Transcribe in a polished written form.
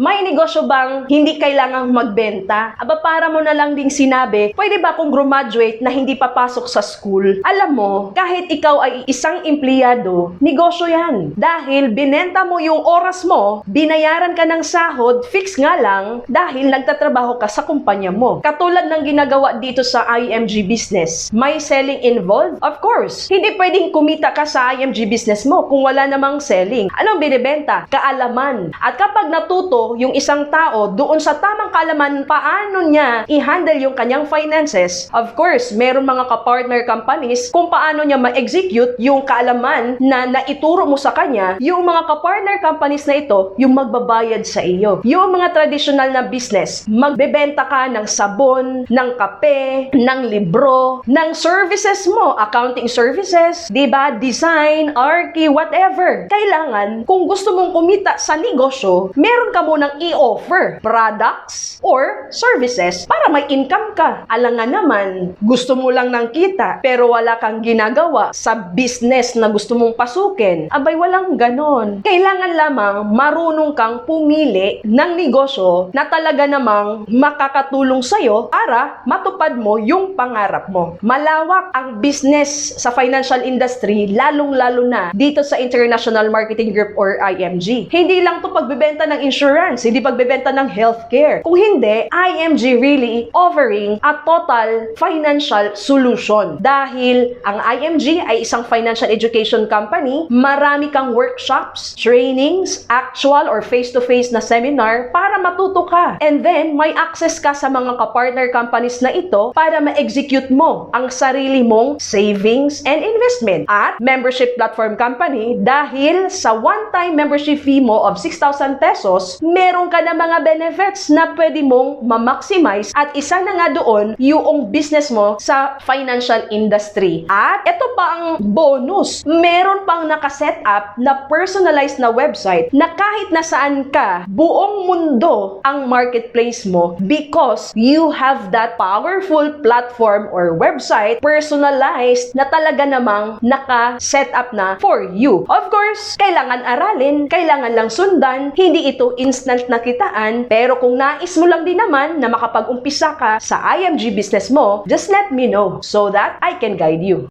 May negosyo bang hindi kailangang magbenta? Aba, para mo na lang ding sinabi, pwede ba kung graduate na hindi papasok sa school? Alam mo, kahit ikaw ay isang empleyado, negosyo yan. Dahil binenta mo yung oras mo, binayaran ka ng sahod, fix nga lang, dahil nagtatrabaho ka sa kumpanya mo. Katulad ng ginagawa dito sa IMG business, may selling involved? Of course, hindi pwedeng kumita ka sa IMG business mo kung wala namang selling. Anong binibenta? Kaalaman. At kapag natuto yung isang tao doon sa tamang kaalaman paano niya i-handle yung kanyang finances, of course, meron mga ka-partner companies kung paano niya ma-execute yung kaalaman na naituro mo sa kanya, yung mga ka-partner companies na ito, yung magbabayad sa iyo. Yung mga traditional na business, magbebenta ka ng sabon, ng kape, ng libro, ng services mo, accounting services, diba, design, archi, whatever. Kailangan, kung gusto mong kumita sa negosyo, meron ka munang i-offer products or services para may income ka. Alangan naman, gusto mo lang ng kita pero wala kang ginagawa sa business na gusto mong pasukin. Abay, walang ganon. Kailangan lamang marunong kang pumili ng negosyo na talaga namang makakatulong sa'yo para matupad mo yung pangarap mo. Malawak ang business sa financial industry, lalong-lalo na dito sa International Marketing Group or IMG. Hindi lang to pagbebenta ng insurance, hindi pagbebenta ng healthcare. Kung hindi, IMG really offering a total financial solution. Dahil ang IMG ay isang financial education company, marami kang workshops, trainings, actual or face-to-face na seminar para matuto ka. And then, may access ka sa mga ka-partner companies na ito para ma-execute mo ang sarili mong savings and investment. At membership platform company, dahil sa one-time membership fee mo of 6,000 pesos, meron ka na mga benefits na pwede mong ma-maximize at isa na nga doon yung business mo sa financial industry. At ito pa ang bonus, meron pang nakaset up na personalized na website na kahit nasaan ka, buong mundo ang marketplace mo because you have that powerful platform or website personalized na talaga namang naka-set up na for you. Of course, kailangan aralin, kailangan lang sundan, hindi ito instant na kitaan, pero kung nais mo lang din naman na makapag-umpisa ka sa IMG business mo, just let me know so that I can guide you.